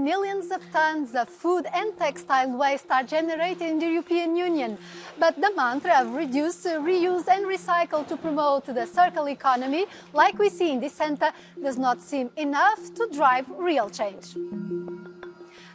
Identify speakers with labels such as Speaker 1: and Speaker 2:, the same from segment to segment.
Speaker 1: millions of tons of food and textile waste are generated in the European Union. But the mantra of reduce, reuse and recycle to promote the circular economy, like we see in this centre, does not seem enough to drive real change.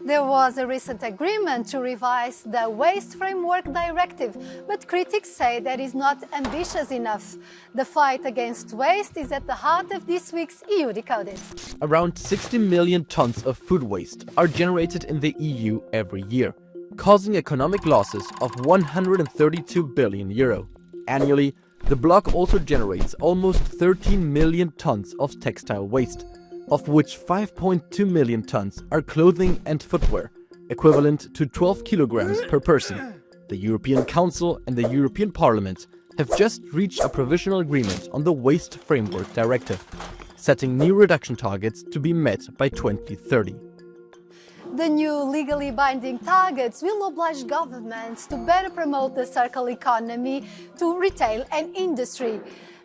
Speaker 1: There was a recent agreement to revise the Waste Framework Directive, but critics say that is not ambitious enough. The fight against waste is at the heart of this week's EU-decoded.
Speaker 2: Around 60 million tons of food waste are generated in the EU every year, causing economic losses of €132 billion. Annually, the bloc also generates almost 13 million tons of textile waste, of which 5.2 million tons are clothing and footwear, equivalent to 12 kilograms per person. The European Council and the European Parliament have just reached a provisional agreement on the Waste Framework Directive, setting new reduction targets to be met by 2030.
Speaker 1: The new legally binding targets will oblige governments to better promote the circular economy to retail and industry.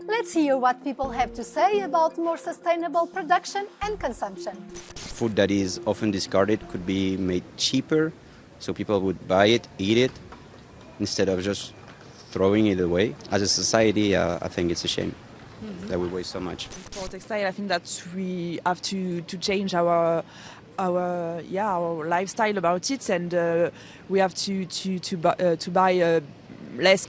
Speaker 1: Let's hear what people have to say about more sustainable production and consumption.
Speaker 3: Food that is often discarded could be made cheaper, so people would buy it, eat it, instead of just throwing it away. As a society, I think it's a shame that we waste so much.
Speaker 4: For textile, I think that we have to change our lifestyle about it, and we have to buy less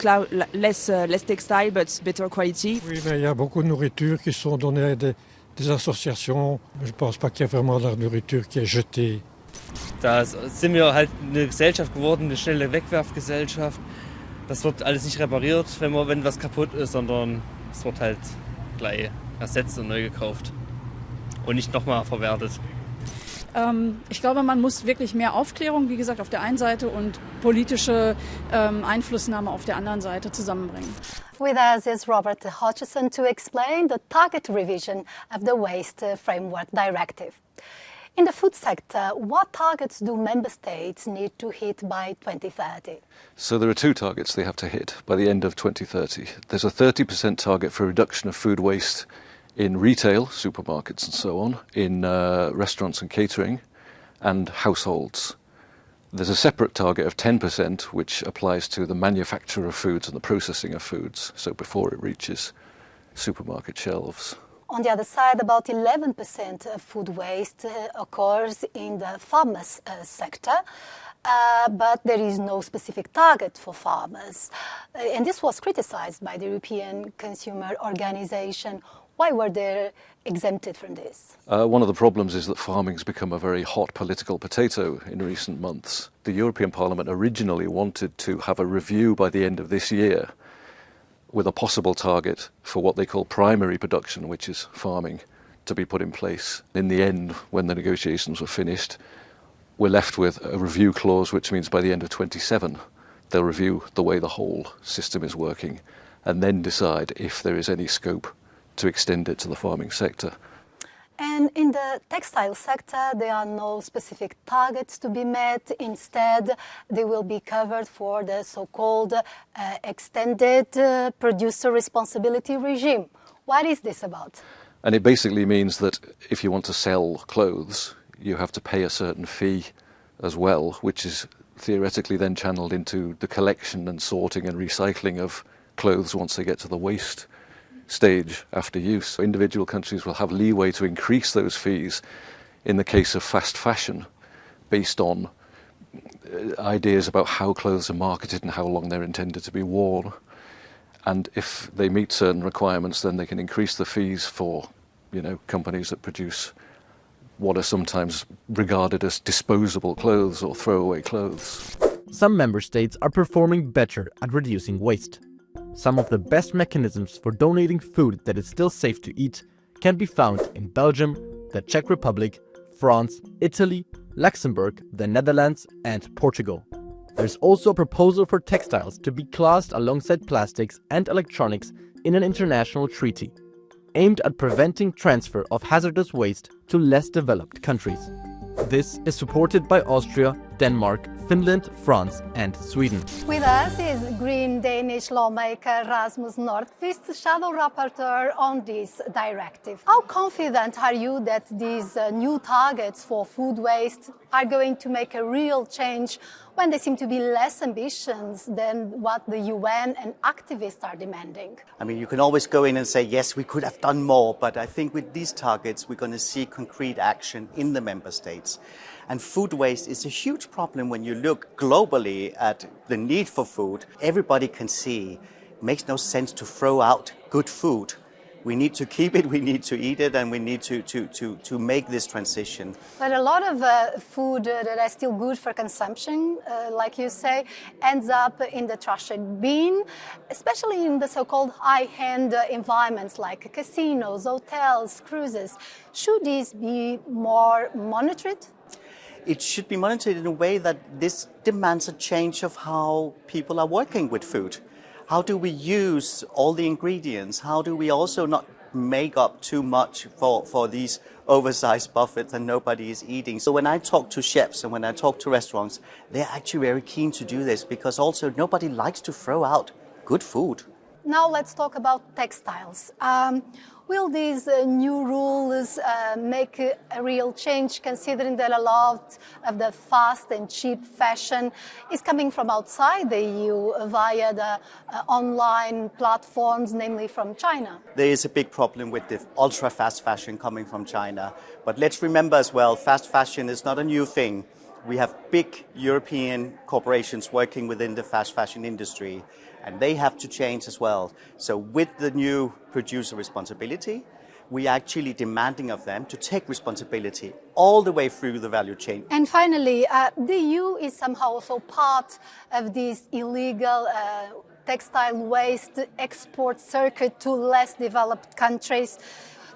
Speaker 4: textile but better quality.
Speaker 5: Oui, mais il y a beaucoup de nourriture qui sont données à des associations. Je ne pense pas qu'il y a vraiment de la nourriture qui est jetée.
Speaker 6: Da sind wir halt eine Gesellschaft geworden, eine schnelle Wegwerfgesellschaft. Das wird alles nicht repariert, wenn was kaputt ist, sondern es wird halt gleich ersetzt und neu gekauft und nicht nochmal verwertet.
Speaker 7: Ich glaube, man muss wirklich mehr Aufklärung, wie gesagt, auf der einen Seite und politische Einflussnahme auf der anderen Seite zusammenbringen.
Speaker 1: With us is Robert Hutchison to explain the target revision of the Waste Framework Directive. In the food sector, what targets do member states need to hit by 2030?
Speaker 8: So there are two targets they have to hit by the end of 2030. There's a 30% target for reduction of food waste in retail, supermarkets and so on, in restaurants and catering, and households. There's a separate target of 10% which applies to the manufacture of foods and the processing of foods, so before it reaches supermarket shelves.
Speaker 1: On the other side, about 11% of food waste occurs in the farmers' sector, but there is no specific target for farmers. And this was criticized by the European Consumer Organization. Why were they exempted from this?
Speaker 8: One of the problems is that farming has become a very hot political potato in recent months. The European Parliament originally wanted to have a review by the end of this year with a possible target for what they call primary production, which is farming, to be put in place. In the end, when the negotiations were finished, we're left with a review clause, which means by the end of 27, they'll review the way the whole system is working and then decide if there is any scope to extend it to the farming sector.
Speaker 1: And in the textile sector, there are no specific targets to be met. Instead, they will be covered for the so-called extended producer responsibility regime. What is this about?
Speaker 8: And it basically means that if you want to sell clothes, you have to pay a certain fee as well, which is theoretically then channeled into the collection and sorting and recycling of clothes once they get to the waste stage after use. So individual countries will have leeway to increase those fees in the case of fast fashion based on ideas about how clothes are marketed and how long they're intended to be worn. And if they meet certain requirements, then they can increase the fees for, companies that produce what are sometimes regarded as disposable clothes or throwaway clothes.
Speaker 2: Some member states are performing better at reducing waste. Some of the best mechanisms for donating food that is still safe to eat can be found in Belgium, the Czech Republic, France, Italy, Luxembourg, the Netherlands, and Portugal. There's also a proposal for textiles to be classed alongside plastics and electronics in an international treaty, aimed at preventing transfer of hazardous waste to less developed countries. This is supported by Austria, Denmark, Finland, France and Sweden.
Speaker 1: With us is Green Danish lawmaker Rasmus Nordqvist, shadow rapporteur on this directive. How confident are you that these new targets for food waste are going to make a real change when they seem to be less ambitious than what the UN and activists are demanding?
Speaker 9: I mean, you can always go in and say, yes, we could have done more, but I think with these targets, we're going to see concrete action in the member states. And food waste is a huge problem when you look globally at the need for food. Everybody can see it makes no sense to throw out good food. We need to keep it, we need to eat it, and we need to make this transition.
Speaker 1: But a lot of food that is still good for consumption, like you say, ends up in the trash bin, especially in the so-called high-end environments like casinos, hotels, cruises. Should these be more monitored?
Speaker 9: It should be monitored in a way that this demands a change of how people are working with food. How do we use all the ingredients? How do we also not make up too much for these oversized buffets that nobody is eating? So when I talk to chefs and when I talk to restaurants, they're actually very keen to do this because also nobody likes to throw out good food.
Speaker 1: Now let's talk about textiles. Will these new rules make a real change, considering that a lot of the fast and cheap fashion is coming from outside the EU via the online platforms, namely from China?
Speaker 9: There is a big problem with the ultra-fast fashion coming from China. But let's remember as well, fast fashion is not a new thing. We have big European corporations working within the fast fashion industry, and they have to change as well. So with the new producer responsibility, we are actually demanding of them to take responsibility all the way through the value chain.
Speaker 1: And finally, the EU is somehow also part of this illegal textile waste export circuit to less developed countries.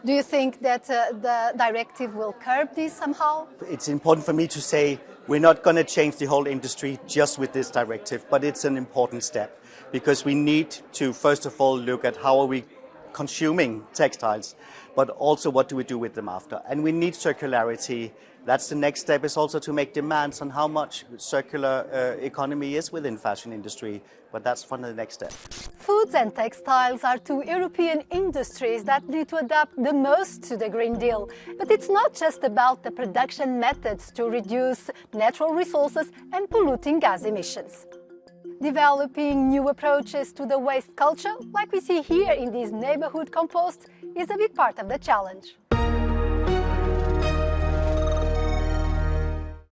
Speaker 1: Do you think that the directive will curb this somehow?
Speaker 9: It's important for me to say we're not going to change the whole industry just with this directive, but it's an important step because we need to, first of all, look at how are we consuming textiles, but also what do we do with them after. And we need circularity. That's the next step, is also to make demands on how much circular economy is within fashion industry, but that's one of the next steps.
Speaker 1: Foods and textiles are two European industries that need to adapt the most to the Green Deal. But it's not just about the production methods to reduce natural resources and polluting gas emissions. Developing new approaches to the waste culture, like we see here in this neighborhood compost, is a big part of the challenge.